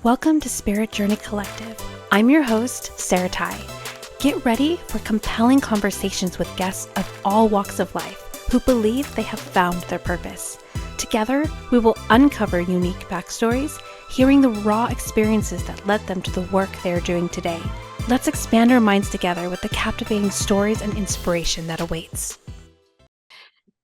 Welcome to Spirit Journey Collective. I'm your host, Sarah Tai. Get ready for compelling conversations with guests of all walks of life who believe they have found their purpose. Together, we will uncover unique backstories, hearing the raw experiences that led them to the work they are doing today. Let's expand our minds together with the captivating stories and inspiration that awaits.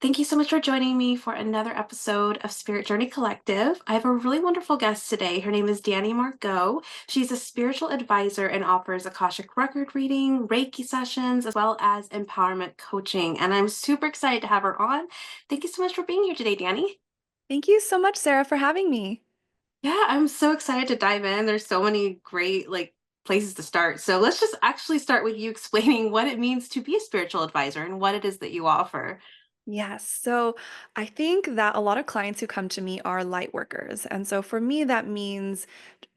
Thank you so much for joining me for another episode of Spirit Journey Collective. I have a really wonderful guest today. Her name is Dani Margeaux. She's a spiritual advisor and offers Akashic Record reading, Reiki sessions, as well as empowerment coaching. And I'm super excited to have her on. Thank you so much for being here today, Dani. Thank you so much, Sarah, for having me. Yeah, I'm so excited to dive in. There's so many great places to start. So let's just actually start with you explaining what it means to be a spiritual advisor and what it is that you offer. Yes. So I think that a lot of clients who come to me are light workers. And so for me, that means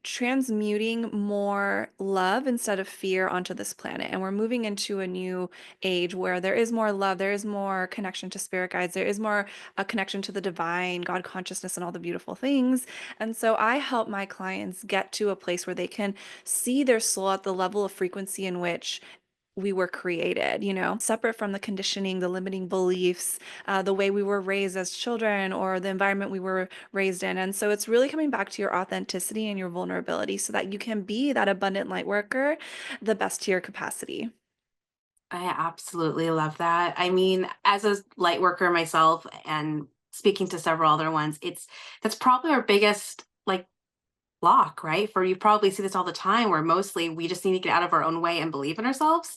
transmuting more love instead of fear onto this planet. And we're moving into a new age where there is more love, there is more connection to spirit guides, there is more a connection to the divine, God consciousness, and all the beautiful things. And so I help my clients get to a place where they can see their soul at the level of frequency in which we were created, separate from the conditioning, the limiting beliefs, the way we were raised as children, or the environment we were raised in. And so it's really coming back to your authenticity and your vulnerability so that you can be that abundant light worker, the best to your capacity. I absolutely love that. I mean, as a light worker myself and speaking to several other ones, that's probably our biggest block, right? For you probably see this all the time where mostly we just need to get out of our own way and believe in ourselves.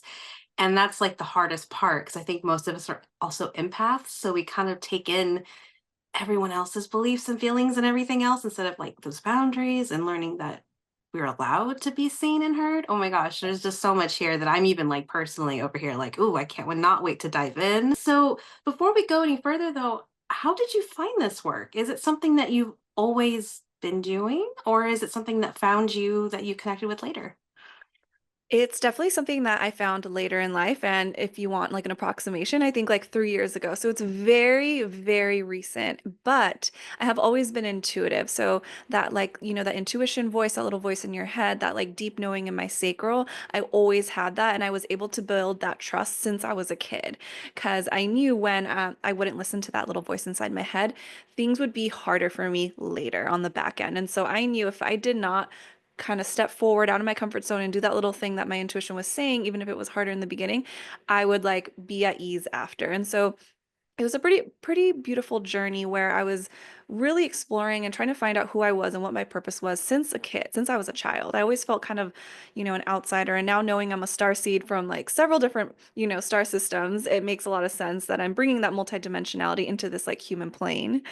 And that's like the hardest part because I think most of us are also empaths. So we kind of take in everyone else's beliefs and feelings and everything else instead of those boundaries and learning that we're allowed to be seen and heard. Oh my gosh, there's just so much here that I'm even personally over here ooh, I can't would not wait to dive in. So before we go any further though, how did you find this work? Is it something that you've always been doing or is it something that found you that you connected with later? It's definitely something that I found later in life. And if you want like an approximation, I think like 3 years ago. So it's very, very recent, but I have always been intuitive. So that that intuition voice, that little voice in your head, that like deep knowing in my sacral, I always had that. And I was able to build that trust since I was a kid because I knew when I wouldn't listen to that little voice inside my head, things would be harder for me later on the back end. And so I knew if I did not kind of step forward out of my comfort zone and do that little thing that my intuition was saying, even if it was harder in the beginning, I would like be at ease after. And so it was a pretty beautiful journey where I was really exploring and trying to find out who I was and what my purpose was since a kid, since I was a child. I always felt kind of, an outsider. And now knowing I'm a star seed from like several different, star systems, it makes a lot of sense that I'm bringing that multidimensionality into this like human plane.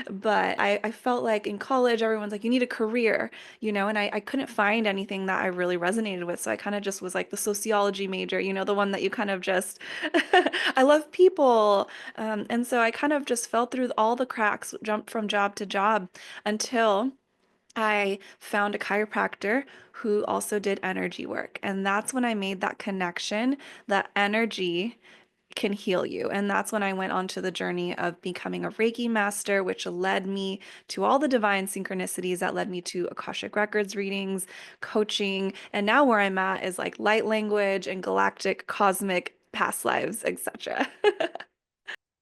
But I felt like in college, everyone's like, you need a career, and I couldn't find anything that I really resonated with. So I kind of just was like the sociology major, the one that you kind of just, I love people. And so I kind of just fell through all the cracks, jumped from job to job until I found a chiropractor who also did energy work. And that's when I made that connection that energy can heal you. And that's when I went on to the journey of becoming a Reiki master, which led me to all the divine synchronicities that led me to Akashic Records readings, coaching. And now where I'm at is like light language and galactic, cosmic past lives, etc.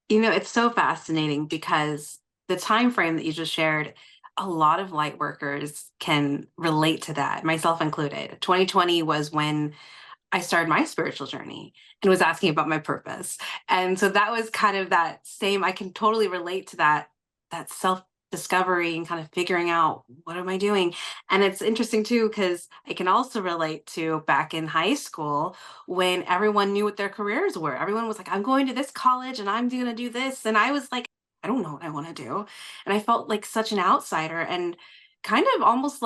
It's so fascinating because the time frame that you just shared, a lot of light workers can relate to that, myself included. 2020 was when I started my spiritual journey and was asking about my purpose. And so that was kind of that same, I can totally relate to that self discovery and kind of figuring out what am I doing. And it's interesting too because I can also relate to back in high school when everyone knew what their careers were. Everyone was like, I'm going to this college and I'm going to do this, and I was like, I don't know what I want to do. And I felt like such an outsider and kind of almost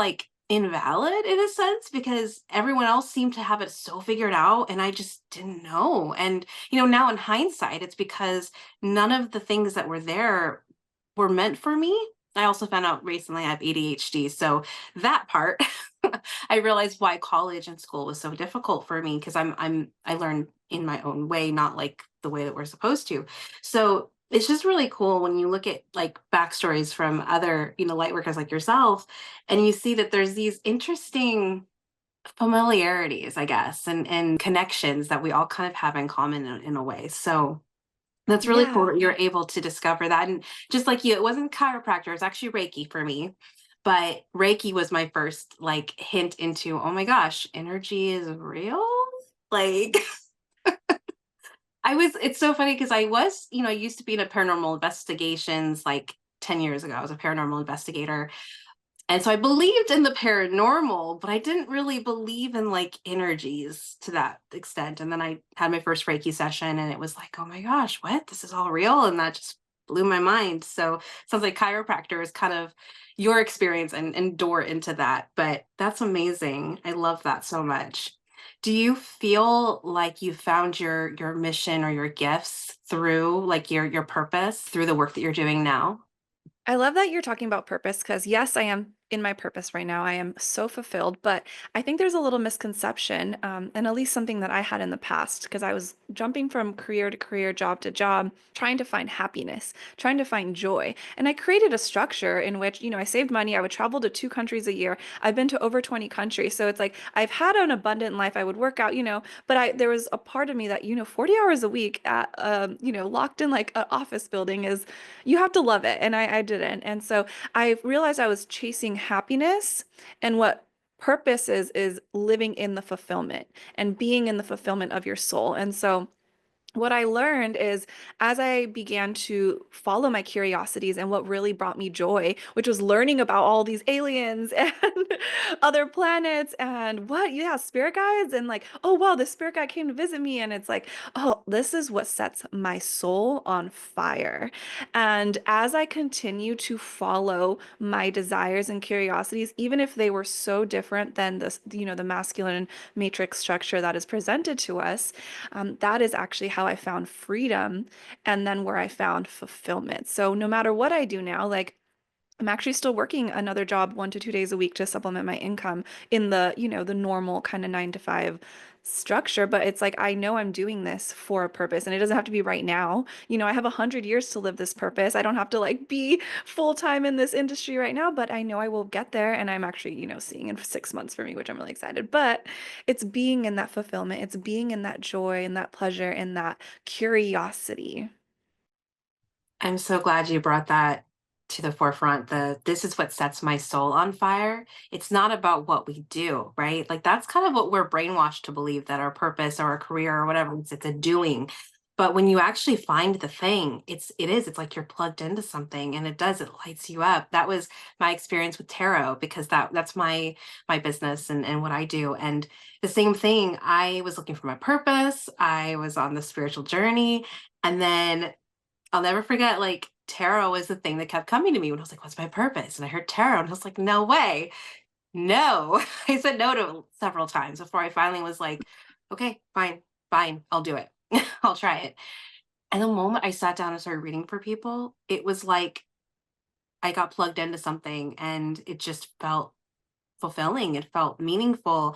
invalid in a sense because everyone else seemed to have it so figured out and I just didn't know. And now in hindsight it's because none of the things that were there were meant for me. I also found out recently I have ADHD, so that part I realized why college and school was so difficult for me because I learned in my own way, not like the way that we're supposed to. So It's just really cool when you look at like backstories from other, light workers like yourself, and you see that there's these interesting familiarities, I guess, and connections that we all kind of have in common in a way. So that's really cool Yeah. that you're able to discover that. And just like you, it wasn't chiropractor, it's actually Reiki for me. But Reiki was my first like hint into, oh my gosh, energy is real. Like it's so funny because I was, I used to be in a paranormal investigations like 10 years ago. I was a paranormal investigator. And so I believed in the paranormal, but I didn't really believe in like energies to that extent. And then I had my first Reiki session and it was like, oh my gosh, what? This is all real. And that just blew my mind. So it sounds like chiropractor is kind of your experience and door into that. But that's amazing. I love that so much. Do you feel like you found your mission or your gifts through like your purpose through the work that you're doing now? I love that you're talking about purpose because, yes, I am in my purpose right now. I am so fulfilled, but I think there's a little misconception, and at least something that I had in the past because I was jumping from career to career, job to job, trying to find happiness, trying to find joy. And I created a structure in which, I saved money. I would travel to 2 countries a year. I've been to over 20 countries. So it's like I've had an abundant life. I would work out, but there was a part of me that, 40 hours a week at, locked in like an office building is you have to love it. And I didn't. And so I realized I was chasing happiness, and what purpose is living in the fulfillment and being in the fulfillment of your soul. And so what I learned is as I began to follow my curiosities and what really brought me joy, which was learning about all these aliens and other planets and yeah, spirit guides, and like, oh, wow, this spirit guide came to visit me. And it's like, oh, this is what sets my soul on fire. And as I continue to follow my desires and curiosities, even if they were so different than the masculine matrix structure that is presented to us, that is actually how I found freedom and then where I found fulfillment. So no matter what I do now, like I'm actually still working another job 1 to 2 days a week to supplement my income in the normal kind of 9 to 5 structure. But it's like, I know I'm doing this for a purpose and it doesn't have to be right now. I have 100 years to live this purpose. I don't have to like be full time in this industry right now, but I know I will get there. And I'm actually, seeing in 6 months for me, which I'm really excited. But it's being in that fulfillment. It's being in that joy and that pleasure and that curiosity. I'm so glad you brought that to the forefront. This is what sets my soul on fire. It's not about what we do, right? Like that's kind of what we're brainwashed to believe, that our purpose or our career or whatever, it's a doing. But when you actually find the thing, it's like you're plugged into something and it lights you up. That was my experience with tarot because that's my business and what I do. And the same thing, I was looking for my purpose. I was on the spiritual journey. And then I'll never forget, like, tarot was the thing that kept coming to me when I was like, "What's my purpose?" And I heard tarot, and I was like, "No way. No." I said no to it several times before I finally was like, "Okay, fine, fine, I'll do it. I'll try it." And the moment I sat down and started reading for people, it was like I got plugged into something, and it just felt fulfilling. It felt meaningful,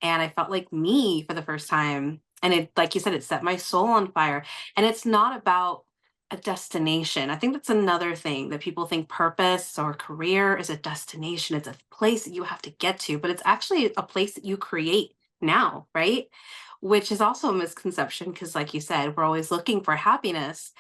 and I felt like me for the first time. And it, like you said, it set my soul on fire. And it's not about a destination. I think that's another thing that people think purpose or career is a destination. It's a place that you have to get to, but it's actually a place that you create now, right? Which is also a misconception because, like you said, we're always looking for happiness,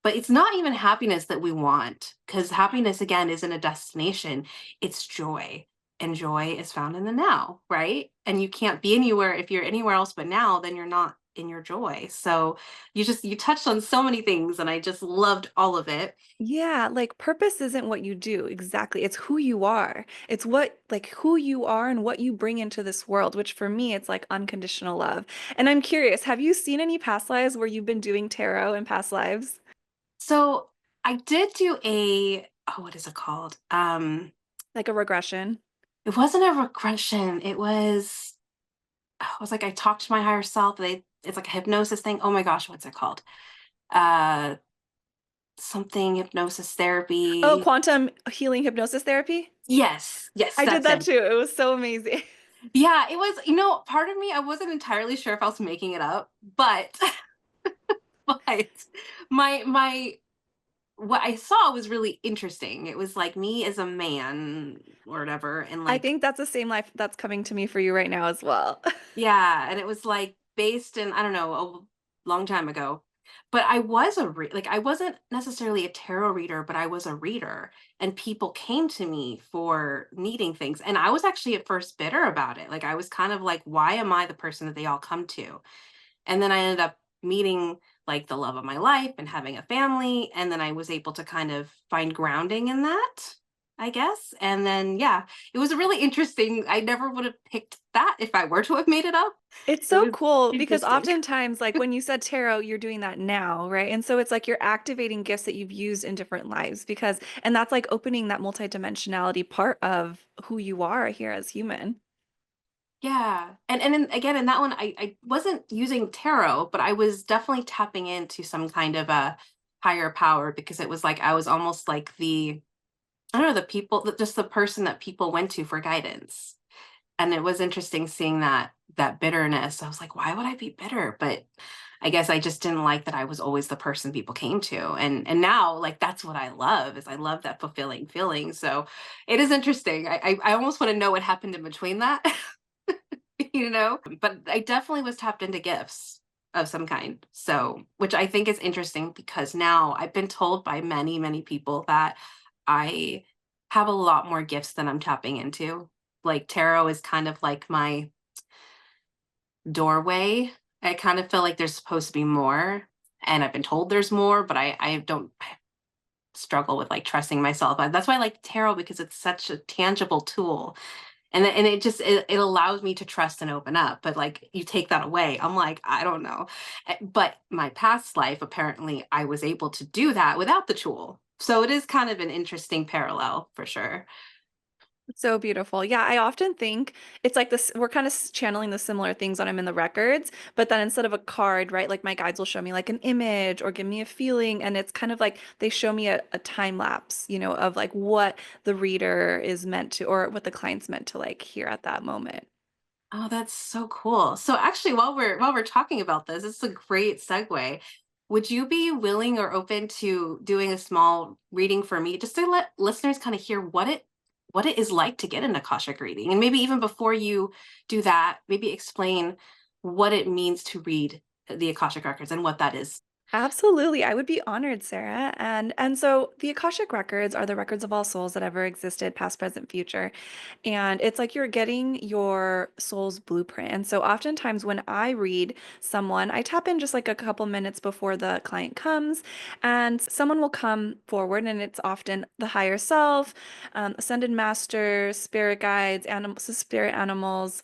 but it's not even happiness that we want, because happiness, again, isn't a destination, it's joy. And joy is found in the now, right? And you can't be anywhere, if you're anywhere else but now, then you're not in your joy. So you touched on so many things and I just loved all of it. Yeah, like purpose isn't what you do exactly. It's who you are. It's what, like, who you are and what you bring into this world, which for me, it's like unconditional love. And I'm curious, have you seen any past lives where you've been doing tarot in past lives? So I did do what is it called? Like a regression? It wasn't a regression. It was like I talked to my higher self. It's like a hypnosis thing. Oh my gosh, what's it called? Uh Something hypnosis Oh, therapy. quantum healing hypnosis therapy? Yes, yes, I did that's that it. too. It was so amazing. Yeah, it was, part of me, I wasn't entirely sure if I was making it up, but but my what I saw was really interesting. It was like me as a man or whatever, and I like, think that's the same life that's coming to me for you right now as well. yeah, and it was like based in, I don't know, a long time ago. But I was like, I wasn't necessarily a tarot reader, but I was a reader, and people came to me for needing things. And I was actually at first bitter about it. Like I was kind of like, why am I the person that they all come to? And then I ended up meeting like the love of my life and having a family. And then I was able to kind of find grounding in that, I guess. And then, yeah, it was really interesting. I never would have picked that if I were to have made it up. It's It so was cool because interesting. oftentimes, like when you said tarot, you're doing that now, right? And so it's like you're activating gifts that you've used in different lives because, and that's like opening that multidimensionality part of who you are here as human. Yeah. And then again, in that one, I wasn't using tarot, but I was definitely tapping into some kind of a higher power because it was like I was almost like the, I don't know, the people, just the person that people went to for guidance. And it was interesting seeing that bitterness. I was like, why would I be bitter? But I guess I just didn't like that I was always the person people came to. And now like that's what I love is I love that fulfilling feeling. So it is interesting. I almost want to know what happened in between that, you know? But I definitely was tapped into gifts of some kind. So which I think is interesting because now I've been told by many, many people that I have a lot more gifts than I'm tapping into. Like tarot is kind of like my doorway. I kind of feel like there's supposed to be more, and I've been told there's more, but I don't struggle with like trusting myself. That's why I like tarot because it's such a tangible tool. And it just it allows me to trust and open up. But like you take that away, I'm like, I don't know. But my past life, apparently, I was able to do that without the tool. So it is kind of an interesting parallel for sure. So beautiful. Yeah, I often think it's like this, we're kind of channeling the similar things when I'm in the records, but then instead of a card, right, like my guides will show me like an image or give me a feeling. And it's kind of like they show me a time lapse, of like what the reader is meant to, or what the client's meant to like hear at that moment. Oh, that's so cool. So actually, while we're talking about this, it's a great segue. Would you be willing or open to doing a small reading for me, just to let listeners kind of hear what it is like to get an Akashic reading, and maybe even before you do that, maybe explain what it means to read the Akashic records and what that is. Absolutely. I would be honored, Sarah. And so the Akashic records are the records of all souls that ever existed, past, present, future. And it's like you're getting your soul's blueprint. And so oftentimes when I read someone, I tap in just like a couple minutes before the client comes, and someone will come forward, and it's often the higher self, ascended masters, spirit guides, animals, spirit animals,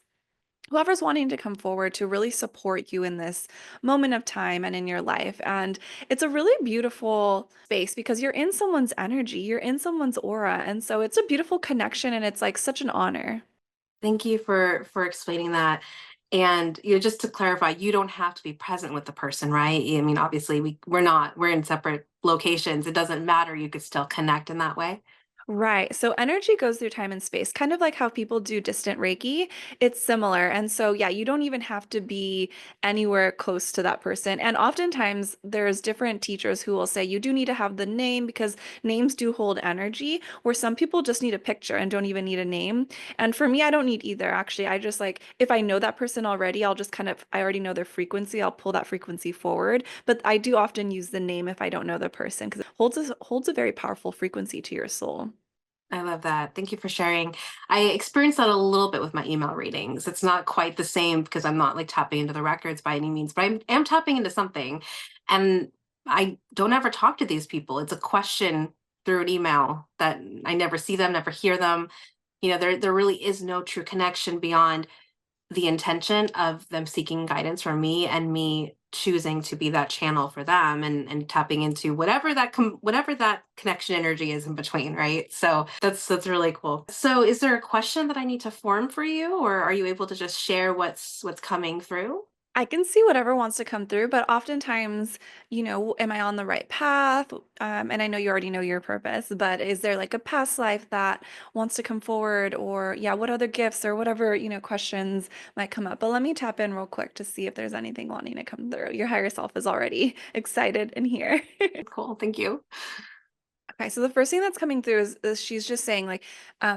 whoever's wanting to come forward to really support you in this moment of time and in your life. And it's a really beautiful space because you're in someone's energy, you're in someone's aura. And so it's a beautiful connection, and it's like such an honor. Thank you for explaining that. And just to clarify, you don't have to be present with the person, right? I mean, obviously we're in separate locations. It doesn't matter. You could still connect in that way. Right. So energy goes through time and space, kind of like how people do distant Reiki. It's similar. And so, yeah, you don't even have to be anywhere close to that person. And oftentimes, there's different teachers who will say you do need to have the name because names do hold energy, where some people just need a picture and don't even need a name. And for me, I don't need either. Actually, I just like, if I know that person already, I'll just kind of, I already know their frequency, I'll pull that frequency forward. But I do often use the name if I don't know the person because it holds a very powerful frequency to your soul. I love that. Thank you for sharing. I experienced that a little bit with my email readings. It's not quite the same because I'm not like tapping into the records by any means, but am tapping into something. And I don't ever talk to these people. It's a question through an email that I never see them, never hear them. There really is no true connection beyond the intention of them seeking guidance from me and me choosing to be that channel for them, and tapping into whatever that connection energy is in between, right? So that's really cool. So is there a question that I need to form for you, or are you able to just share what's coming through? I can see whatever wants to come through, but oftentimes, am I on the right path? And I know you already know your purpose, but is there like a past life that wants to come forward? Or, yeah, what other gifts or whatever, questions might come up? But let me tap in real quick to see if there's anything wanting to come through. Your higher self is already excited and here. Cool, thank you. Okay, so the first thing that's coming through is she's just saying like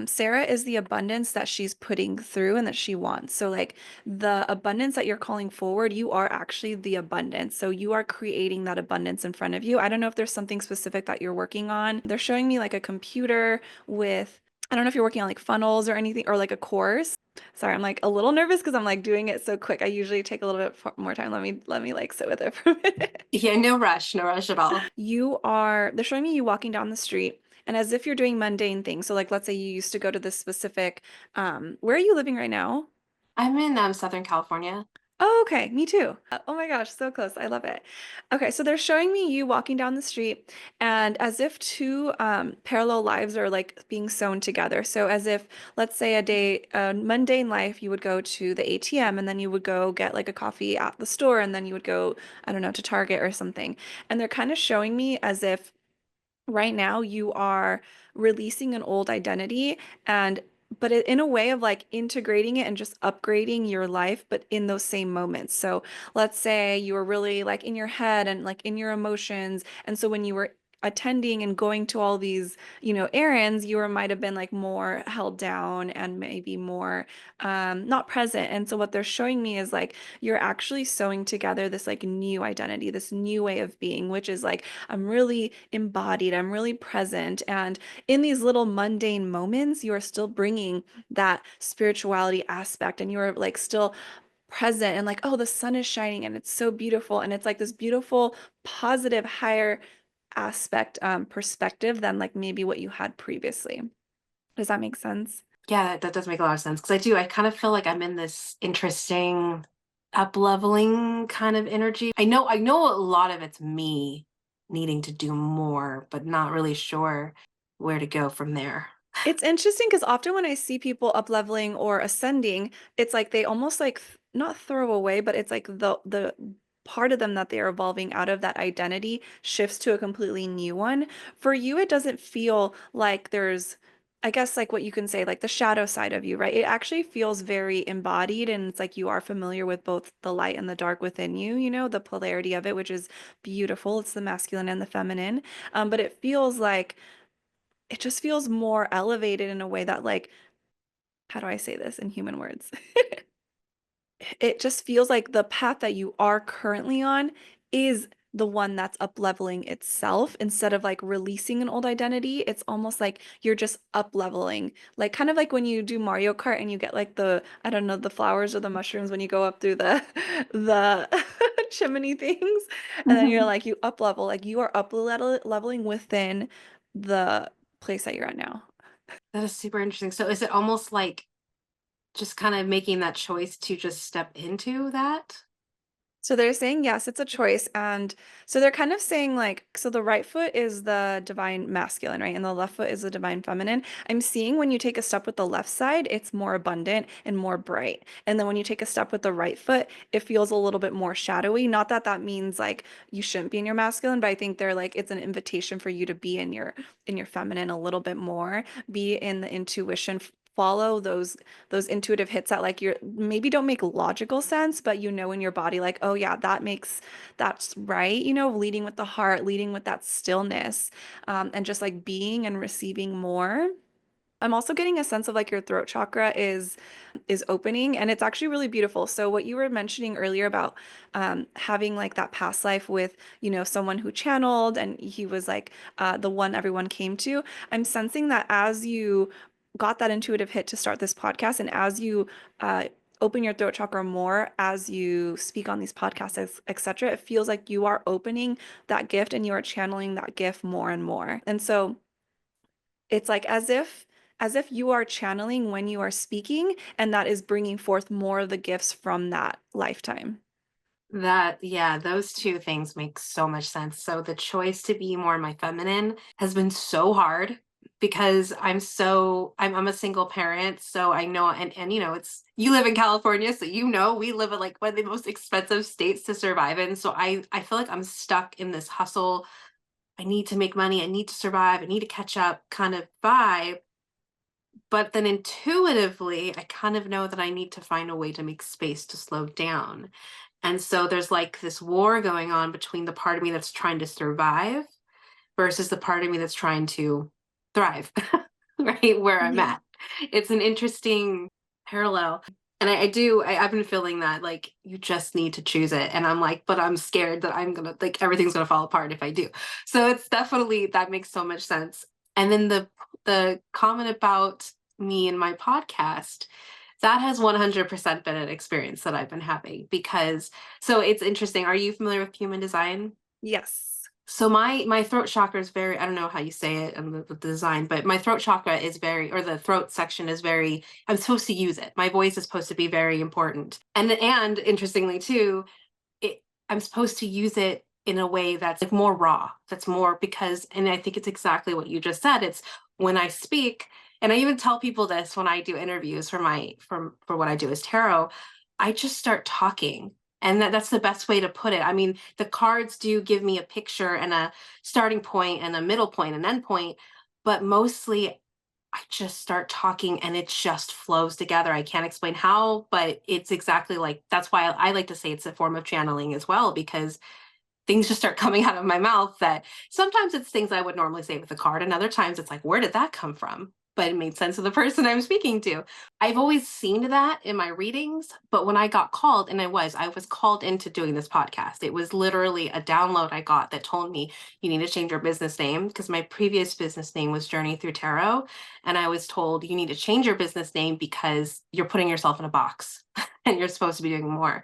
Sarah is the abundance that she's putting through and that she wants. So like the abundance that you're calling forward, you are actually the abundance. So you are creating that abundance in front of you. I don't know if there's something specific that you're working on. They're showing me like a computer with, I don't know if you're working on like funnels or anything or like a course. Sorry, I'm like a little nervous because I'm like doing it so quick. I usually take a little bit more time. Let me like sit with it for a minute. Yeah, no rush at all. They're showing me you walking down the street and as if you're doing mundane things. So like let's say you used to go to this specific where are you living right now? I'm in Southern California. Oh, okay, me too. Oh my gosh, so close. I love it. Okay, so they're showing me you walking down the street and as if two parallel lives are like being sewn together. So as if, let's say a mundane life, you would go to the ATM and then you would go get like a coffee at the store and then you would go, I don't know, to Target or something. And they're kind of showing me as if right now you are releasing an old identity and but in a way of like integrating it and just upgrading your life but in those same moments. So let's say you were really like in your head and like in your emotions and so when you were attending and going to all these errands you were might have been like more held down and maybe more not present. And so what they're showing me is like you're actually sewing together this like new identity, this new way of being, which is like I'm really embodied, I'm really present. And in these little mundane moments, you are still bringing that spirituality aspect and you're like still present and like, oh, the sun is shining and it's so beautiful. And it's like this beautiful, positive, higher aspect perspective than like maybe what you had previously. Does that make sense? Yeah, that does make a lot of sense because I kind of feel like I'm in this interesting up-leveling kind of energy. I know a lot of it's me needing to do more, but not really sure where to go from there. It's interesting because often when I see people up leveling or ascending, it's like they almost like not throw away, but it's like the part of them that they're evolving out of that identity shifts to a completely new one. For you, it doesn't feel like there's, I guess like what you can say, like the shadow side of you, right? It actually feels very embodied and it's like you are familiar with both the light and the dark within you, the polarity of it, which is beautiful. It's the masculine and the feminine. But it feels like it just feels more elevated in a way that like how do I say this in human words? It just feels like the path that you are currently on is the one that's up leveling itself instead of like releasing an old identity. It's almost like you're just up leveling, like kind of like when you do Mario Kart and you get like the, I don't know, the flowers or the mushrooms when you go up through the the chimney things, and then you're Mhm. like you up level, like you are leveling within the place that you're at now. That is super interesting. So is it almost like just kind of making that choice to just step into that? So they're saying yes, it's a choice. And so they're kind of saying like, so the right foot is the divine masculine, right? And the left foot is the divine feminine. I'm seeing when you take a step with the left side, it's more abundant and more bright. And then when you take a step with the right foot, it feels a little bit more shadowy. Not that that means like you shouldn't be in your masculine, but I think they're like it's an invitation for you to be in your feminine a little bit more, be in the intuition, follow those intuitive hits that like you're maybe don't make logical sense, but in your body, like, oh yeah, that's right, leading with the heart, leading with that stillness, and just like being and receiving more. I'm also getting a sense of like your throat chakra is opening and it's actually really beautiful. So what you were mentioning earlier about having like that past life with, someone who channeled and he was like the one everyone came to. I'm sensing that as you got that intuitive hit to start this podcast and as you open your throat chakra more as you speak on these podcasts, etc., it feels like you are opening that gift and you are channeling that gift more and more. And so it's like as if you are channeling when you are speaking, and that is bringing forth more of the gifts from that lifetime. That, yeah, those two things make so much sense. So the choice to be more my feminine has been so hard because I'm a single parent, so I know and it's you live in California, so we live in like one of the most expensive states to survive in. So I feel like I'm stuck in this hustle. I need to make money, I need to survive, I need to catch up kind of vibe. But then intuitively, I kind of know that I need to find a way to make space to slow down. And so there's like this war going on between the part of me that's trying to survive versus the part of me that's trying to thrive, right where I'm Mhm. at. It's an interesting parallel. And I've been feeling that like you just need to choose it. And I'm like, but I'm scared that I'm gonna like everything's gonna fall apart if I do. So it's definitely that makes so much sense. And then the comment about me and my podcast, that has 100% been an experience that I've been having because so it's interesting. Are you familiar with human design? Yes. So my throat chakra is very, I don't know how you say it and the design, but my throat chakra is very, or the throat section is very, I'm supposed to use it. My voice is supposed to be very important. And interestingly too, it I'm supposed to use it in a way that's like more raw. That's more because, and I think it's exactly what you just said. It's when I speak, and I even tell people this when I do interviews for for what I do as tarot, I just start talking. And that's the best way to put it. I mean, the cards do give me a picture and a starting point and a middle point and end point, but mostly I just start talking and it just flows together. I can't explain how, but it's exactly like that's why I like to say it's a form of channeling as well, because things just start coming out of my mouth that sometimes it's things I would normally say with a card, and other times it's like, where did that come from? But it made sense to the person I'm speaking to. I've always seen that in my readings, but when I got called, and I was called into doing this podcast. It was literally a download I got that told me you need to change your business name because my previous business name was Journey Through Tarot. And I was told you need to change your business name because you're putting yourself in a box and you're supposed to be doing more.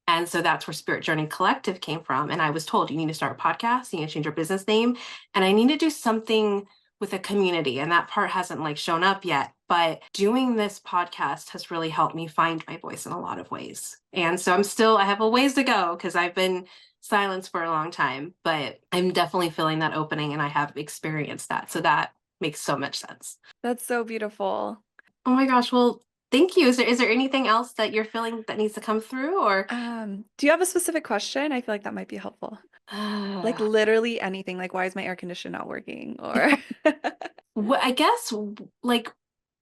And so that's where Spirit Journey Collective came from. And I was told, you need to start a podcast, you need to change your business name, and I need to do something with a community. And that part hasn't like shown up yet. But doing this podcast has really helped me find my voice in a lot of ways. And so I have a ways to go because I've been silenced for a long time, but I'm definitely feeling that opening and I have experienced that. So that makes so much sense. That's so beautiful. Oh my gosh. Well, thank you. Is there anything else that you're feeling that needs to come through or Do you have a specific question? I feel like that might be helpful. Like literally anything, like why is my air conditioner not working? Or Well, I guess like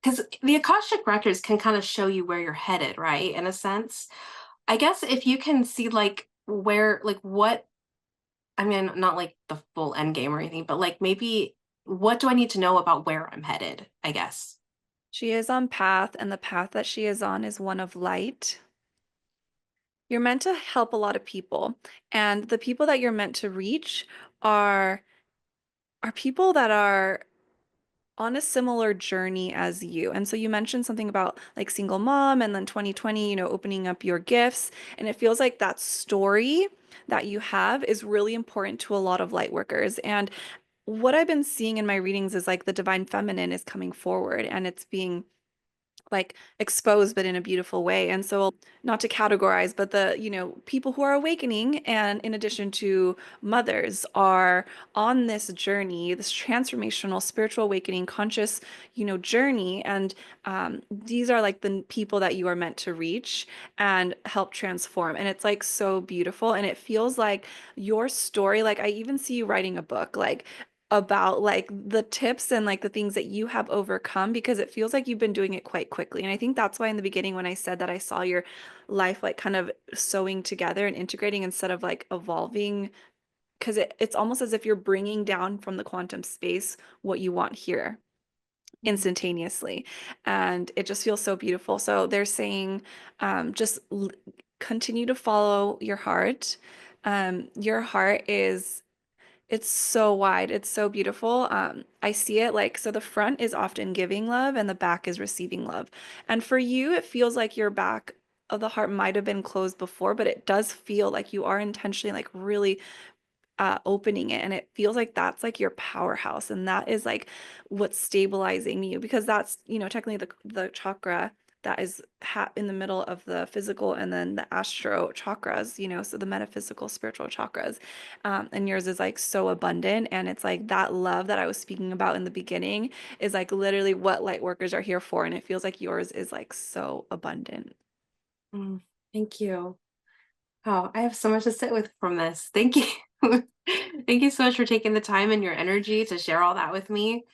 because the Akashic records can kind of show you where you're headed, right? In a sense. I guess if you can see like where like what I mean, not like the full end game or anything, but like maybe what do I need to know about where I'm headed, I guess. she is on path, and the path that she is on is one of light. You're meant to help a lot of people, and the people that you're meant to reach are people that are on a similar journey as you. And so you mentioned something about like single mom and then 2020, opening up your gifts. And it feels like that story that you have is really important to a lot of light workers. And what I've been seeing in my readings is like the divine feminine is coming forward and it's being like exposed but in a beautiful way. And so not to categorize, but the, people who are awakening and in addition to mothers are on this journey, this transformational spiritual awakening, conscious, journey. And these are like the people that you are meant to reach and help transform. And it's like so beautiful. And it feels like your story, like I even see you writing a book, like about like the tips and like the things that you have overcome because it feels like you've been doing it quite quickly. And I think that's why in the beginning when I said that I saw your life like kind of sewing together and integrating instead of like evolving because it's almost as if you're bringing down from the quantum space what you want here Mm. instantaneously. And it just feels so beautiful. So they're saying just continue to follow your heart. Your heart is it's so wide. It's so beautiful. I see it like, so the front is often giving love and the back is receiving love. And for you, it feels like your back of the heart might have been closed before, but it does feel like you are intentionally like really opening it. And it feels like that's like your powerhouse. And that is like what's stabilizing you because that's, technically the chakra that is in the middle of the physical and then the astro chakras, so the metaphysical, spiritual chakras. And yours is like so abundant. And it's like that love that I was speaking about in the beginning is like literally what light workers are here for. And it feels like yours is like so abundant. Mm, thank you. Oh, I have so much to sit with from this. Thank you. Thank you so much for taking the time and your energy to share all that with me.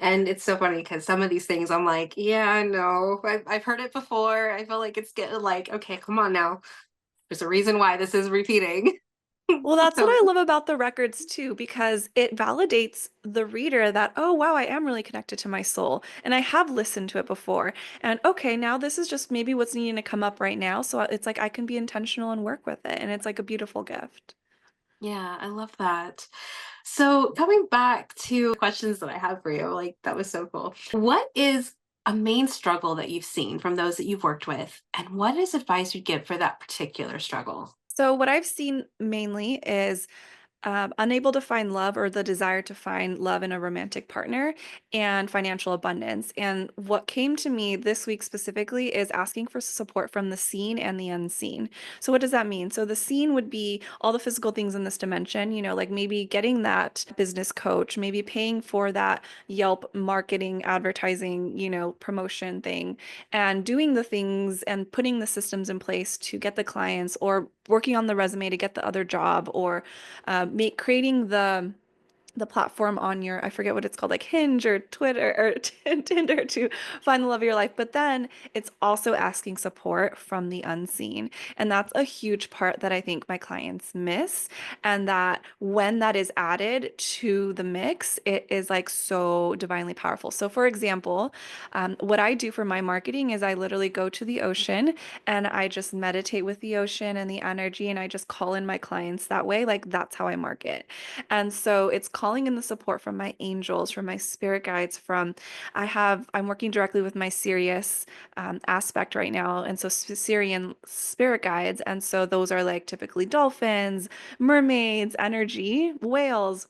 And it's so funny because some of these things I'm like, yeah, I know. I've heard it before. I feel like it's getting like, okay, come on now. There's a reason why this is repeating. Well, that's what So I love about the records too, because it validates the reader that, oh, wow, I am really connected to my soul. And I have listened to it before. And okay, now this is just maybe what's needing to come up right now. So it's like I can be intentional and work with it. And it's like a beautiful gift. yeah, I love that. So coming back to questions that I have for you, like that was so cool. What is a main struggle that you've seen from those that you've worked with, and what is advice you'd give for that particular struggle? So, what I've seen mainly is unable to find love or the desire to find love in a romantic partner and financial abundance. And what came to me this week specifically is asking for support from the seen and the unseen. So, what does that mean? So, the seen would be all the physical things in this dimension, like maybe getting that business coach, maybe paying for that Yelp marketing, advertising, promotion thing, and doing the things and putting the systems in place to get the clients or working on the resume to get the other job or make creating the platform on your, I forget what it's called, like Hinge or Twitter or Tinder to find the love of your life. But then it's also asking support from the unseen. And that's a huge part that I think my clients miss. And that when that is added to the mix, it is like so divinely powerful. So, for example, what I do for my marketing is I literally go to the ocean and I just meditate with the ocean and the energy, and I just call in my clients that way. Like, that's how I market. And so it's calling in the support from my angels, from my spirit guides, I'm working directly with my Sirius aspect right now. And so Sirian spirit guides. And so those are like typically dolphins, mermaids, energy, whales.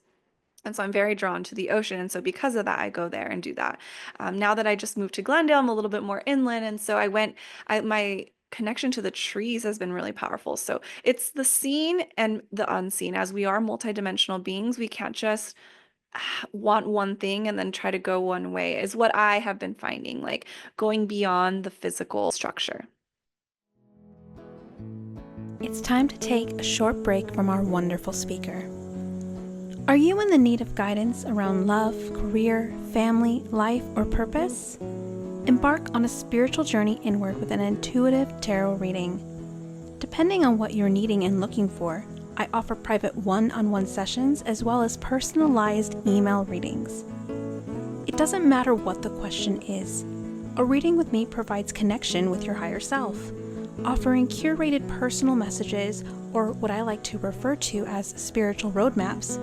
And so I'm very drawn to the ocean. And so because of that, I go there and do that. Now that I just moved to Glendale, I'm a little bit more inland. And so my connection to the trees has been really powerful. So it's the seen and the unseen. As we are multidimensional beings, we can't just want one thing and then try to go one way, is what I have been finding, like going beyond the physical structure. It's time to take a short break from our wonderful speaker. Are you in the need of guidance around love, career, family, life, or purpose? Embark on a spiritual journey inward with an intuitive tarot reading. Depending on what you're needing and looking for, I offer private one-on-one sessions as well as personalized email readings. It doesn't matter what the question is. A reading with me provides connection with your higher self, offering curated personal messages, or what I like to refer to as spiritual roadmaps,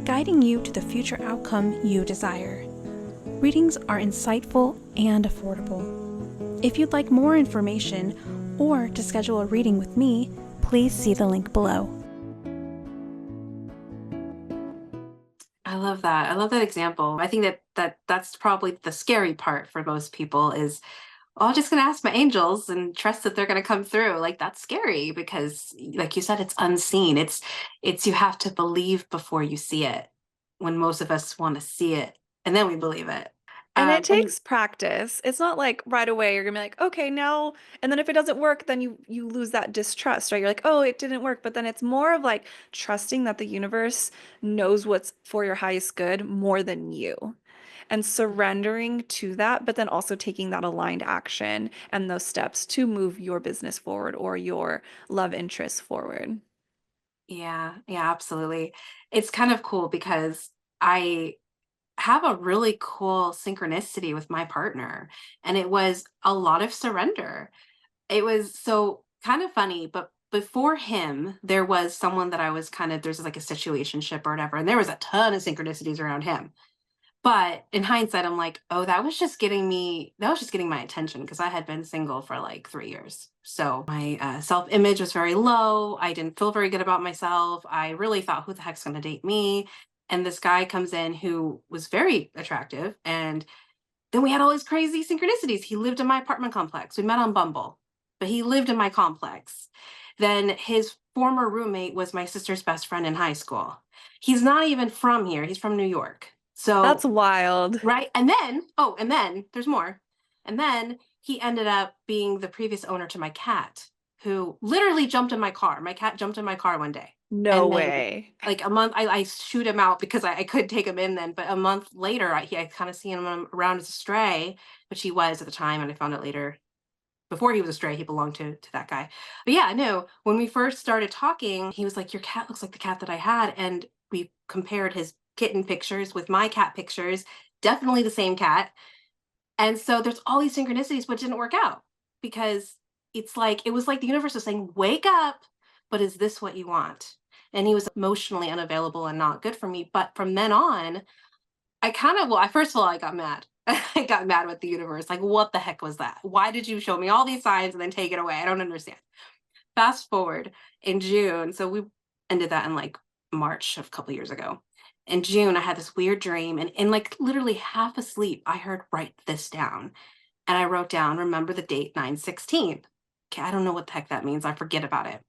guiding you to the future outcome you desire. Readings are insightful and affordable. If you'd like more information or to schedule a reading with me, please see the link below. I love that. I love that example. I think that's probably the scary part for most people is, oh, I'm just going to ask my angels and trust that they're going to come through. Like that's scary because like you said, it's unseen. It's you have to believe before you see it, when most of us want to see it and then we believe it. And it And takes practice. It's not like right away you're gonna be like, okay, now, and then if it doesn't work, then you lose that distrust, right? You're like, oh, it didn't work. But then it's more of like trusting that the universe knows what's for your highest good more than you. And surrendering to that, but then also taking that aligned action and those steps to move your business forward or your love interest forward. yeah, yeah, absolutely. It's kind of cool because I have a really cool synchronicity with my partner, and it was a lot of surrender. It was so kind of funny, but before him, there was someone that I was kind of there's like a situationship or whatever, and there was a ton of synchronicities around him. But in hindsight, I'm like, oh, that was just getting my attention because I had been single for like 3 years. So my self-image was very low. I didn't feel very good about myself. I really thought, who the heck's going to date me? And this guy comes in who was very attractive. And then we had all these crazy synchronicities. He lived in my apartment complex. We met on Bumble, but he lived in my complex. Then his former roommate was my sister's best friend in high school. He's not even from here. He's from New York. That's So wild. right. And then there's more. And then he ended up being the previous owner to my cat, who literally jumped in my car. My cat jumped in my car one day. No And then, way. like a month, I shoot him out because I couldn't take him in then. But a month later, I kind of seen him around as a stray, which he was at the time. And I found out later before he was a stray, he belonged to that guy. But yeah, no, when we first started talking, he was like, "Your cat looks like the cat that I had." And we compared his kitten pictures with my cat pictures, definitely the same cat. And so there's all these synchronicities, but it didn't work out because it was like the universe was saying, "Wake up, but is this what you want?" And he was emotionally unavailable and not good for me. But from then on, I kind of, well, I first of all, I got mad. I got mad with the universe. Like, what the heck was that? Why did you show me all these signs and then take it away? I don't understand. Fast forward in June. So we ended that in like March of a couple years ago. In June, I had this weird dream, and in like literally half asleep, I heard, "Write this down." And I wrote down, "Remember the date 9/16." Okay, I don't know what the heck that means. I forget about it.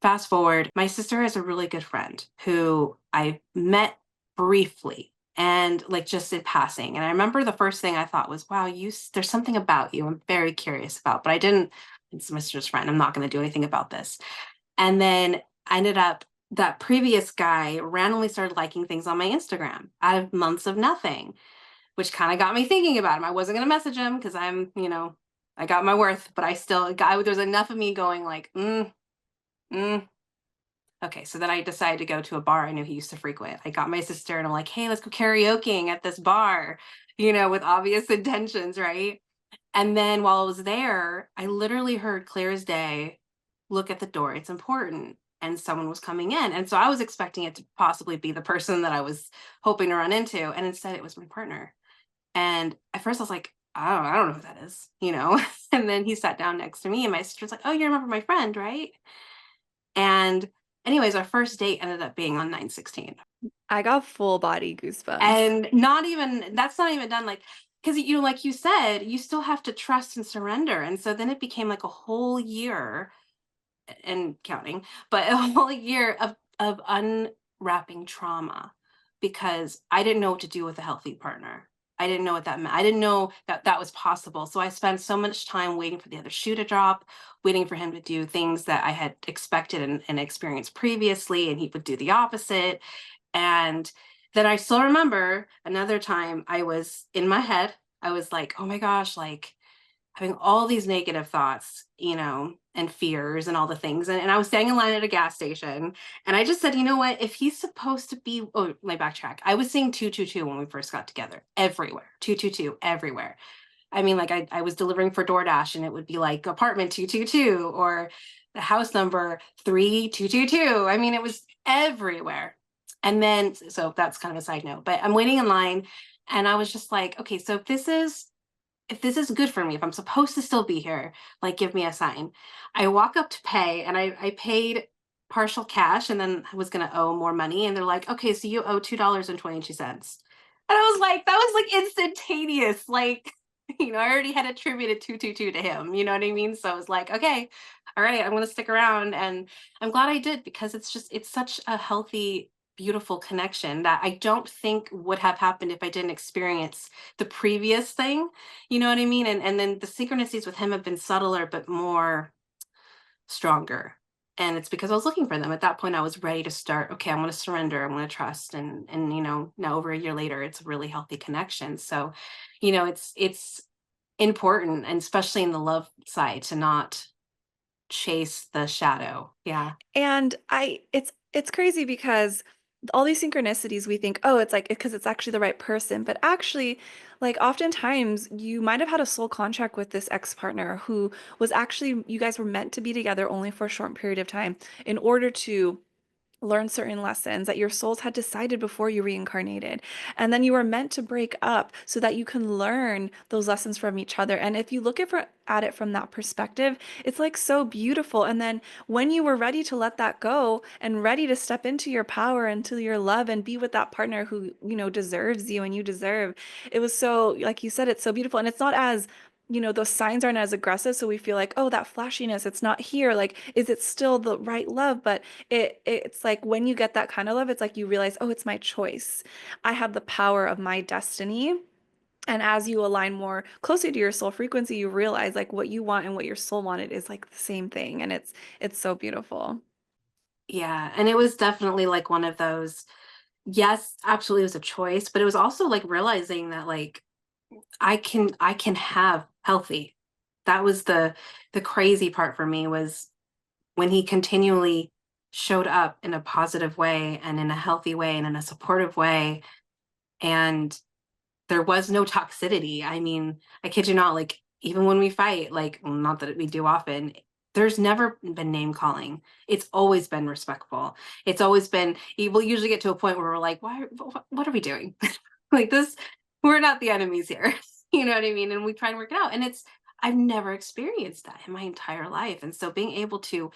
Fast forward, my sister is a really good friend who I met briefly and like just in passing. And I remember the first thing I thought was, "Wow, there's something about you I'm very curious about," but I didn't. It's my sister's friend. I'm not going to do anything about this. And then I ended up, that previous guy randomly started liking things on my Instagram out of months of nothing, which kind of got me thinking about him. I wasn't going to message him because I got my worth, but I still got, there's enough of me going like, mm. Okay, so then I decided to go to a bar I knew he used to frequent. I got my sister and I'm like, "Hey, let's go karaokeing at this bar," with obvious intentions, right? And then while I was there, I literally heard clear as day, "Look at the door, it's important." And someone was coming in. And so I was expecting it to possibly be the person that I was hoping to run into. And instead it was my partner. And at first I was like, I don't know who that is. And then he sat down next to me and my sister was like, "Oh, you remember my friend, right?" And anyways, our first date ended up being on 9/16. I got full body goosebumps. And that's not even done, like, because like you said, you still have to trust and surrender. And so then it became like a whole year and counting, but a whole year of unwrapping trauma because I didn't know what to do with a healthy partner. I didn't know what that meant. I didn't know that that was possible. So I spent so much time waiting for the other shoe to drop, waiting for him to do things that I had expected and experienced previously, and he would do the opposite. And then I still remember another time I was in my head. I was like, "Oh my gosh, like having all these negative thoughts, and fears and all the things." And I was standing in line at a gas station and I just said, "You know what? If he's supposed to be," oh, my backtrack. I was seeing 222 when we first got together, everywhere, 222, everywhere. I mean, like I was delivering for DoorDash and it would be like apartment 222 or the house number 3222. I mean, it was everywhere. And then, so that's kind of a side note, but I'm waiting in line and I was just like, "Okay, so if this is good for me, if I'm supposed to still be here, like give me a sign." I walk up to pay and I paid partial cash and then I was going to owe more money. And they're like, "Okay, so you owe $2.22." And I was like, that was like instantaneous. Like, I already had attributed 222 to him. You know what I mean? So I was like, okay, all right, I'm going to stick around. And I'm glad I did because it's such a healthy, beautiful connection that I don't think would have happened if I didn't experience the previous thing. You know what I mean? And then the synchronicities with him have been subtler but more stronger. And it's because I was looking for them. At that point, I was ready to start. Okay, I'm going to surrender. I'm going to trust. And now over a year later, it's a really healthy connection. So, it's important, and especially in the love side, to not chase the shadow. Yeah. And it's crazy because all these synchronicities we think, oh, it's like because it's actually the right person, but actually, like oftentimes you might have had a soul contract with this ex-partner who was actually, you guys were meant to be together only for a short period of time in order to learn certain lessons that your souls had decided before you reincarnated. And then you were meant to break up so that you can learn those lessons from each other. And if you look at it from that perspective, it's like so beautiful. And then when you were ready to let that go and ready to step into your power, into your love, and be with that partner who, deserves you and you deserve, it was so, like you said, it's so beautiful. And it's not as those signs aren't as aggressive, so we feel like, oh, that flashiness, it's not here. Like, is it still the right love? But it's like when you get that kind of love, it's like you realize, oh, it's my choice. I have the power of my destiny. And as you align more closely to your soul frequency, you realize like what you want and what your soul wanted is like the same thing. And it's so beautiful. Yeah. And it was definitely like one of those, yes, absolutely, it was a choice, but it was also like realizing that like I can have healthy. That was the crazy part for me, was when he continually showed up in a positive way and in a healthy way and in a supportive way. And there was no toxicity. I mean, I kid you not, like, even when we fight, like, well, not that we do often, there's never been name calling. It's always been respectful. It's always been, we'll usually get to a point where we're like, why, what are we doing? Like this, we're not the enemies here. You know what I mean? And we try and work it out. And I've never experienced that in my entire life. And so being able to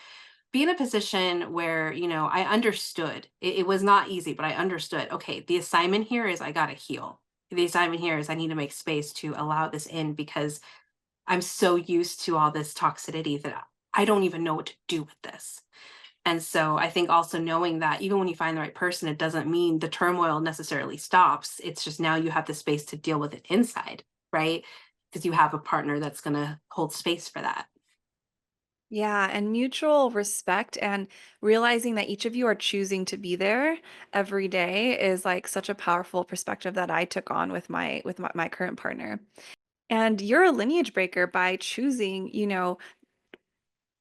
be in a position where, I understood, it was not easy, but I understood, okay, the assignment here is I got to heal. The assignment here is I need to make space to allow this in, because I'm so used to all this toxicity that I don't even know what to do with this. And so I think also knowing that even when you find the right person, it doesn't mean the turmoil necessarily stops. It's just now you have the space to deal with it inside, right? Because you have a partner that's going to hold space for that. Yeah, and mutual respect and realizing that each of you are choosing to be there every day is like such a powerful perspective that I took on with my current partner. And you're a lineage breaker by choosing,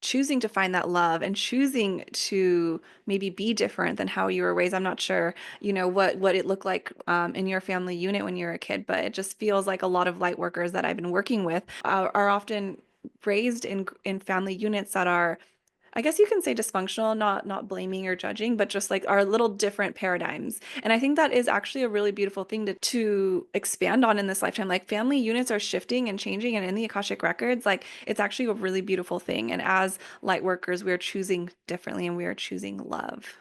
choosing to find that love and choosing to maybe be different than how you were raised. I'm not sure, what it looked like in your family unit when you were a kid, but it just feels like a lot of light workers that I've been working with are often raised in family units that are, I guess you can say, dysfunctional, not blaming or judging, but just like our little different paradigms. And I think that is actually a really beautiful thing to expand on in this lifetime. Like family units are shifting and changing, and in the Akashic Records, like it's actually a really beautiful thing. And as light workers, we're choosing differently and we are choosing love.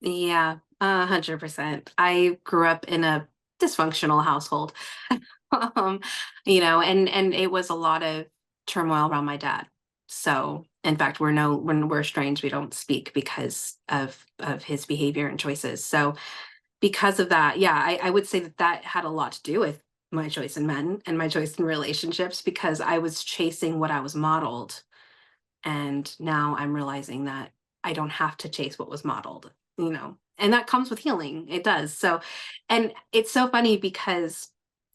Yeah, 100%. I grew up in a dysfunctional household. um, and it was a lot of turmoil around my dad. So, in fact, when we're estranged, we don't speak because of his behavior and choices. So, because of that, yeah, I would say that that had a lot to do with my choice in men and my choice in relationships, because I was chasing what I was modeled. And now I'm realizing that I don't have to chase what was modeled, and that comes with healing. It does. So, and it's so funny because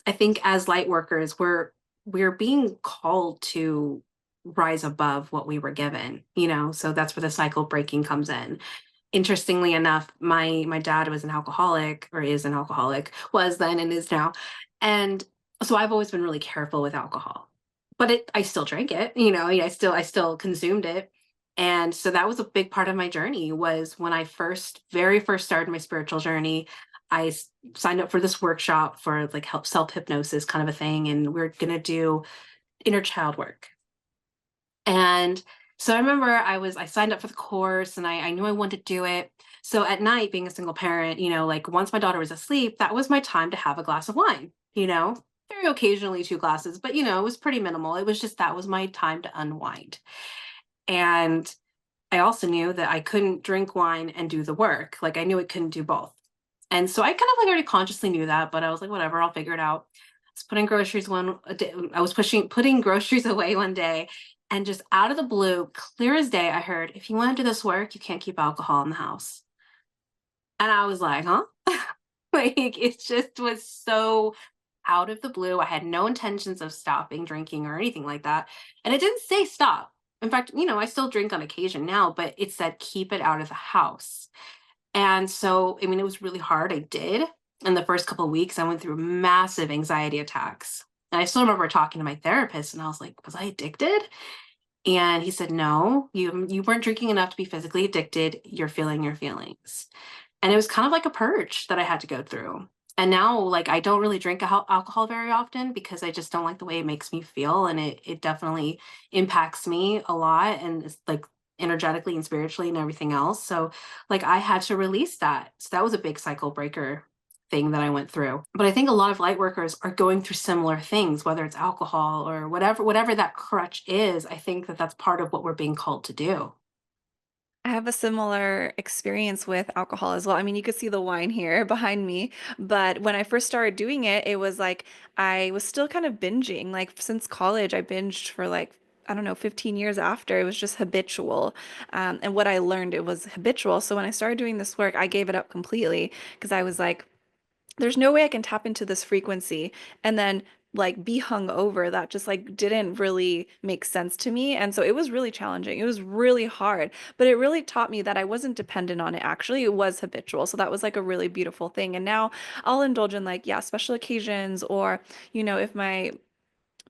I think as light workers, we're being called to rise above what we were given, so that's where the cycle breaking comes in. Interestingly enough, my dad was an alcoholic, or is an alcoholic, was then and is now. And so I've always been really careful with alcohol. But I still drank it, I still consumed it. And so that was a big part of my journey, was when I very first started my spiritual journey. Signed up for this workshop for like help self hypnosis kind of a thing, and we're gonna do inner child work. And so I remember I signed up for the course, and I knew I wanted to do it. So at night, being a single parent, like once my daughter was asleep, that was my time to have a glass of wine, very occasionally 2 glasses, but it was pretty minimal. It was just, that was my time to unwind. And I also knew that I couldn't drink wine and do the work. Like I knew I couldn't do both. And so I kind of like already consciously knew that, but I was like, whatever, I'll figure it out. I was putting groceries away one day, and just out of the blue, clear as day, I heard, if you want to do this work, you can't keep alcohol in the house. And I was like, huh? Like it just was so out of the blue. I had no intentions of stopping drinking or anything like that. And it didn't say stop. In fact, I still drink on occasion now, but it said keep it out of the house. And so, I mean, it was really hard. I did. In the first couple of weeks, I went through massive anxiety attacks. And I still remember talking to my therapist, and I was like, was I addicted? And he said, no, you weren't drinking enough to be physically addicted. You're feeling your feelings. And it was kind of like a purge that I had to go through. And now, like, I don't really drink alcohol very often, because I just don't like the way it makes me feel. And it definitely impacts me a lot, and it's like energetically and spiritually and everything else. So, like, I had to release that. So that was a big cycle breaker thing that I went through. But I think a lot of light workers are going through similar things, whether it's alcohol or whatever that crutch is. I think that that's part of what we're being called to do. I have a similar experience with alcohol as well. I mean, you could see the wine here behind me, but when I first started doing it, it was like I was still kind of binging. Like since college, I binged for like, I don't know, 15 years after. It was just habitual. And what I learned, it was habitual. So when I started doing this work, I gave it up completely because I was like, there's no way I can tap into this frequency and then like be hung over. That just like didn't really make sense to me. And so it was really challenging. It was really hard, but it really taught me that I wasn't dependent on it. Actually, it was habitual. So that was like a really beautiful thing. And now I'll indulge in like, yeah, special occasions, or, if my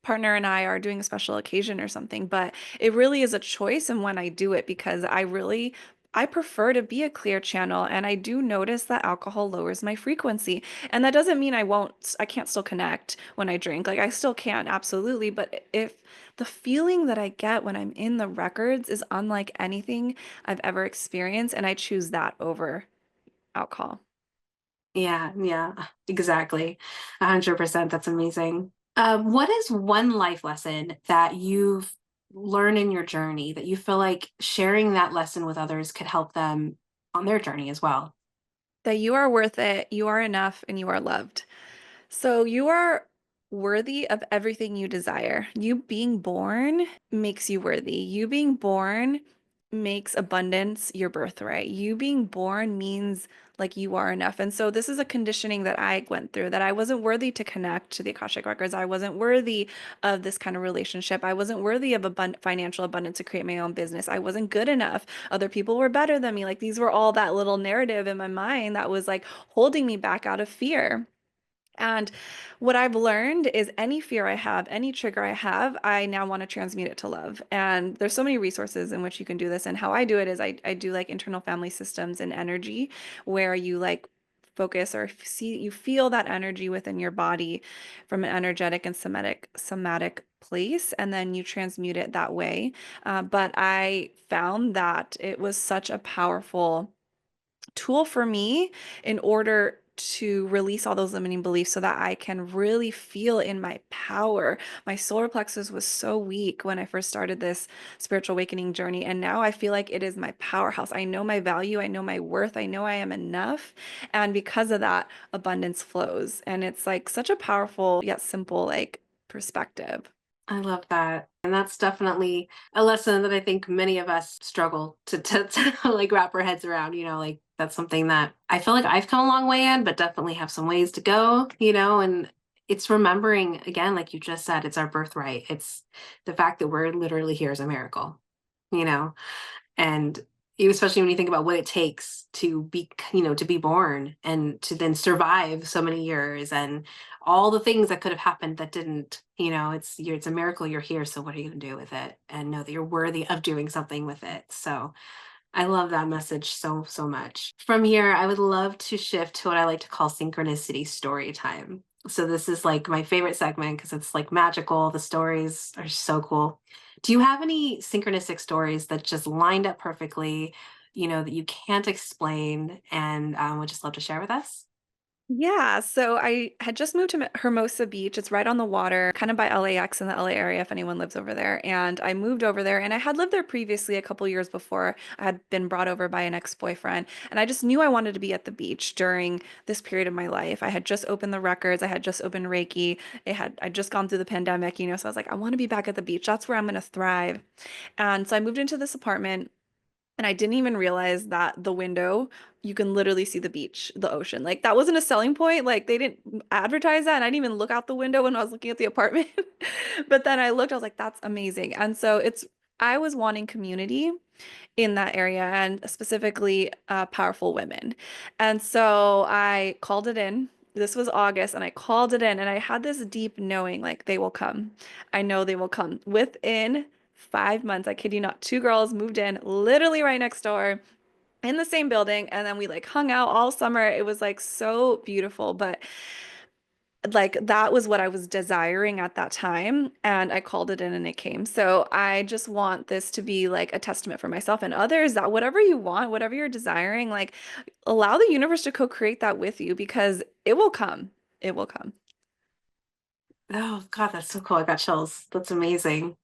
partner and I are doing a special occasion or something, but it really is a choice and when I do it, because I prefer to be a clear channel, and I do notice that alcohol lowers my frequency. And that doesn't mean I can't still connect when I drink. Like I still can, absolutely, but if the feeling that I get when I'm in the records is unlike anything I've ever experienced, and I choose that over alcohol. Yeah, yeah, exactly. 100%. That's amazing. What is one life lesson that you've learned in your journey that you feel like sharing that lesson with others could help them on their journey as well? That you are worth it, you are enough, and you are loved. So you are worthy of everything you desire. You being born makes you worthy. You being born makes abundance your birthright. You being born means like you are enough. And so this is a conditioning that I went through, that I wasn't worthy to connect to the Akashic Records. I wasn't worthy of this kind of relationship. I wasn't worthy of financial abundance to create my own business. I wasn't good enough. Other people were better than me. Like these were all that little narrative in my mind that was like holding me back out of fear. And what I've learned is any fear I have, any trigger I have, I now want to transmute it to love. And there's so many resources in which you can do this. And how I do it is I do like internal family systems and energy, where you like focus or see, you feel that energy within your body from an energetic and somatic place, and then you transmute it that way. But I found that it was such a powerful tool for me in order to release all those limiting beliefs so that I can really feel in my power. My solar plexus was so weak when I first started this spiritual awakening journey, and now I feel like it is my powerhouse. I know my value, I know my worth, I know I am enough, and because of that, abundance flows. And it's like such a powerful yet simple like perspective. I love that. And that's definitely a lesson that I think many of us struggle to like wrap our heads around, like that's something that I feel like I've come a long way in, but definitely have some ways to go, and it's remembering again, like you just said, it's our birthright. It's the fact that we're literally here is a miracle, you know, and especially when you think about what it takes to be born and to then survive so many years and all the things that could have happened that didn't, it's a miracle you're here. So what are you going to do with it? And know that you're worthy of doing something with it. So I love that message so, so much. From here, I would love to shift to what I like to call synchronicity story time. So this is like my favorite segment because it's like magical. The stories are so cool. Do you have any synchronistic stories that just lined up perfectly, that you can't explain and would just love to share with us? Yeah, so I had just moved to Hermosa Beach. It's right on the water, kind of by LAX in the LA area, if anyone lives over there. And I moved over there, and I had lived there previously a couple years before. I had been brought over by an ex-boyfriend, and I just knew I wanted to be at the beach during this period of my life. I had just opened the records, I had just opened Reiki. I'd just gone through the pandemic, so I was like, I want to be back at the beach. That's where I'm going to thrive. And so I moved into this apartment. And I didn't even realize that the window, you can literally see the beach, the ocean. Like that wasn't a selling point. Like they didn't advertise that. And I didn't even look out the window when I was looking at the apartment. But then I looked, I was like, that's amazing. And so I was wanting community in that area, and specifically powerful women. And so I called it in. This was August, and I called it in, and I had this deep knowing like they will come. I know they will come. Within 5 months, I kid you not, two girls moved in literally right next door in the same building, and then we like hung out all summer. It was like so beautiful, but like that was what I was desiring at that time, and I called it in and it came. So I just want this to be like a testament for myself and others that whatever you want, whatever you're desiring, like allow the universe to co-create that with you, because it will come. It will come. Oh God, that's so cool. I got chills. That's amazing.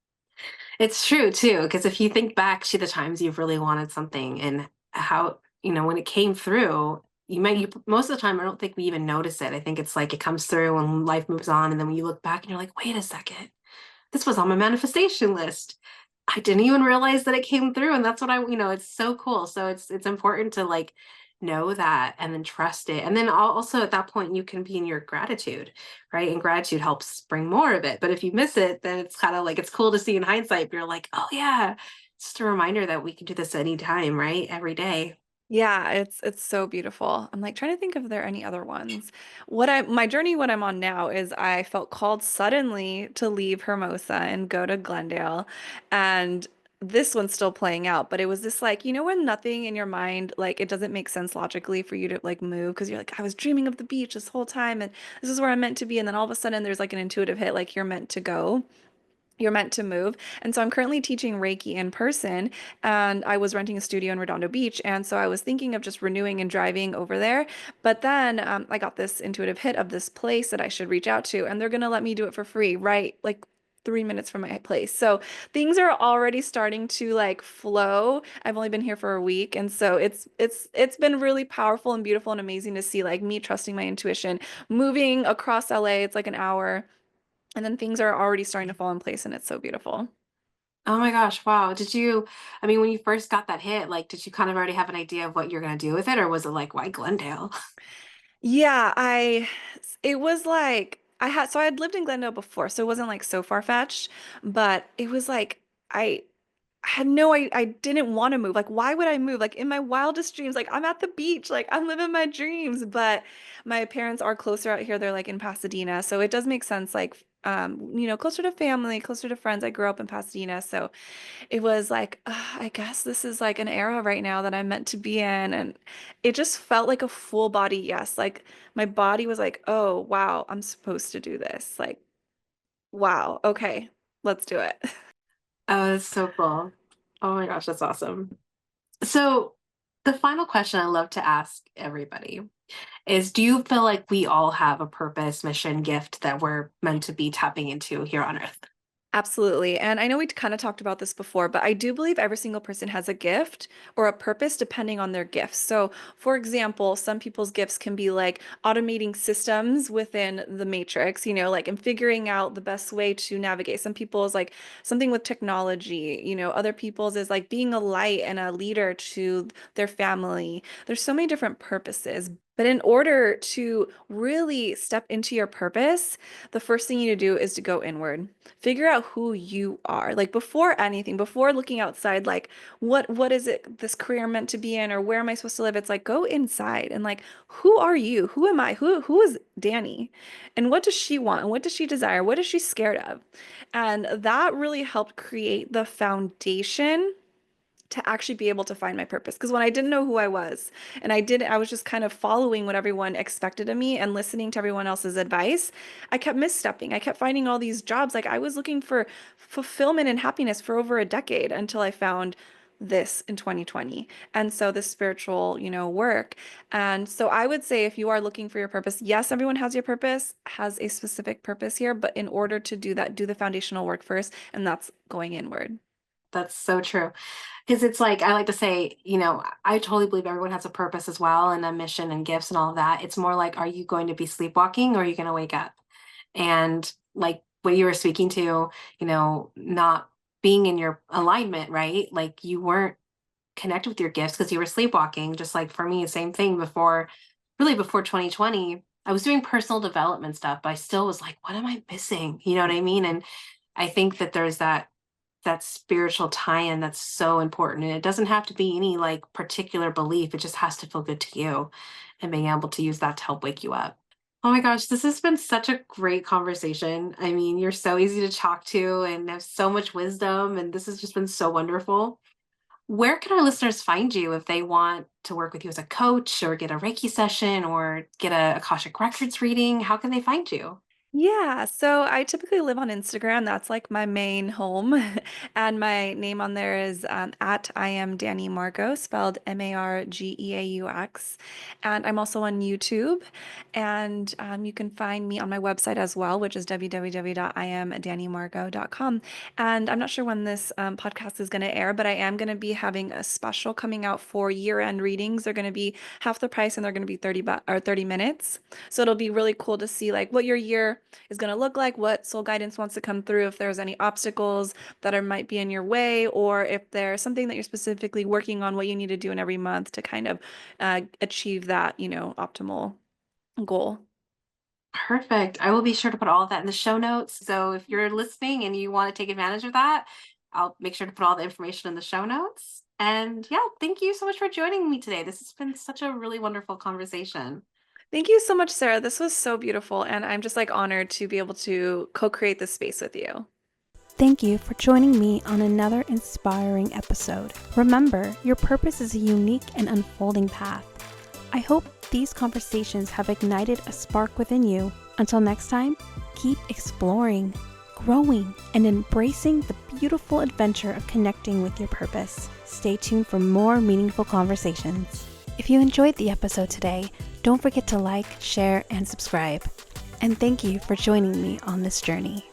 It's true too, because if you think back to the times you've really wanted something and how, when it came through, most of the time, I don't think we even notice it. I think it's like it comes through and life moves on. And then when you look back and you're like, wait a second, this was on my manifestation list. I didn't even realize that it came through. And that's what it's so cool. So it's important to like know that and then trust it. And then also at that point, you can be in your gratitude, right? And gratitude helps bring more of it. But if you miss it, then it's kind of like it's cool to see in hindsight. But you're like, oh, yeah, just a reminder that we can do this anytime, right? Every day. Yeah, it's so beautiful. I'm like trying to think if there are any other ones. My journey, what I'm on now is I felt called suddenly to leave Hermosa and go to Glendale. And this one's still playing out, but it was this like, when nothing in your mind, like it doesn't make sense logically for you to like move because you're like, I was dreaming of the beach this whole time and this is where I'm meant to be. And then all of a sudden there's like an intuitive hit, like you're meant to go. You're meant to move. And so I'm currently teaching Reiki in person, and I was renting a studio in Redondo Beach. And so I was thinking of just renewing and driving over there. But then I got this intuitive hit of this place that I should reach out to, and they're going to let me do it for free, right? Like 3 minutes from my place. So things are already starting to like flow. I've only been here for a week, and so it's been really powerful and beautiful and amazing to see like me trusting my intuition, moving across LA. It's like an hour. And then things are already starting to fall in place and it's so beautiful. Oh my gosh, wow. I mean, when you first got that hit, like, did you kind of already have an idea of what you're going to do with it? Or was it like, why Glendale? Yeah, it was like, so I had lived in Glendale before, so it wasn't like so far-fetched, but it was like, I had no, I didn't want to move. Like, why would I move? Like in my wildest dreams, like I'm at the beach, like I'm living my dreams, but my parents are closer out here. They're like in Pasadena. So it does make sense, like, closer to family, closer to friends. I grew up in Pasadena. So it was like, I guess this is like an era right now that I'm meant to be in. And it just felt like a full body yes. Like my body was like, oh, wow, I'm supposed to do this. Like, wow, okay, let's do it. Oh, that's so cool. Oh my gosh, that's awesome. So, the final question I love to ask everybody is, do you feel like we all have a purpose, mission, gift that we're meant to be tapping into here on Earth? Absolutely. And I know we kind of talked about this before, but I do believe every single person has a gift or a purpose depending on their gifts. So, for example, some people's gifts can be like automating systems within the matrix, like and figuring out the best way to navigate. Some people's like something with technology, other people's is like being a light and a leader to their family. There's so many different purposes. But in order to really step into your purpose, the first thing you need to do is to go inward. Figure out who you are. Like before anything, before looking outside, like what is it this career meant to be in or where am I supposed to live? It's like go inside and like who are you? Who am I? Who is Dani? And what does she want? And what does she desire? What is she scared of? And that really helped create the foundation to actually be able to find my purpose. Because when I didn't know who I was and I was just kind of following what everyone expected of me and listening to everyone else's advice, I kept misstepping. I kept finding all these jobs. Like I was looking for fulfillment and happiness for over a decade until I found this in 2020. And so this spiritual, work. And so I would say if you are looking for your purpose, yes, everyone has your purpose, has a specific purpose here, but in order to do that, do the foundational work first, and that's going inward. That's so true. Because it's like, I like to say, I totally believe everyone has a purpose as well and a mission and gifts and all of that. It's more like, are you going to be sleepwalking or are you going to wake up? And like what you were speaking to, not being in your alignment, right? Like you weren't connected with your gifts because you were sleepwalking. Just like for me, same thing before 2020, I was doing personal development stuff, but I still was like, what am I missing? You know what I mean? And I think that there's that spiritual tie-in that's so important. And it doesn't have to be any like particular belief. It just has to feel good to you and being able to use that to help wake you up. Oh my gosh, this has been such a great conversation. I mean, you're so easy to talk to and have so much wisdom, and this has just been so wonderful. Where can our listeners find you if they want to work with you as a coach or get a Reiki session or get a Akashic Records reading? How can they find you? Yeah, so I typically live on Instagram. That's like my main home. And my name on there is at I am Dani Margeaux, spelled Margeaux. And I'm also on YouTube. And you can find me on my website as well, which is www.iamdanimargeaux.com. And I'm not sure when this podcast is going to air, but I am going to be having a special coming out for year-end readings. They're going to be half the price and they're going to be 30 minutes. So it'll be really cool to see like what your year is going to look like, what soul guidance wants to come through, if there's any obstacles that might be in your way, or if there's something that you're specifically working on, what you need to do in every month to kind of achieve that, optimal goal. Perfect. I will be sure to put all of that in the show notes. So if you're listening and you want to take advantage of that, I'll make sure to put all the information in the show notes. And yeah, thank you so much for joining me today. This has been such a really wonderful conversation. Thank you so much, Sarah. This was so beautiful, and I'm just like honored to be able to co-create this space with you. Thank you for joining me on another inspiring episode. Remember, your purpose is a unique and unfolding path. I hope these conversations have ignited a spark within you. Until next time, keep exploring, growing, and embracing the beautiful adventure of connecting with your purpose. Stay tuned for more meaningful conversations. If you enjoyed the episode today, don't forget to like, share, and subscribe. And thank you for joining me on this journey.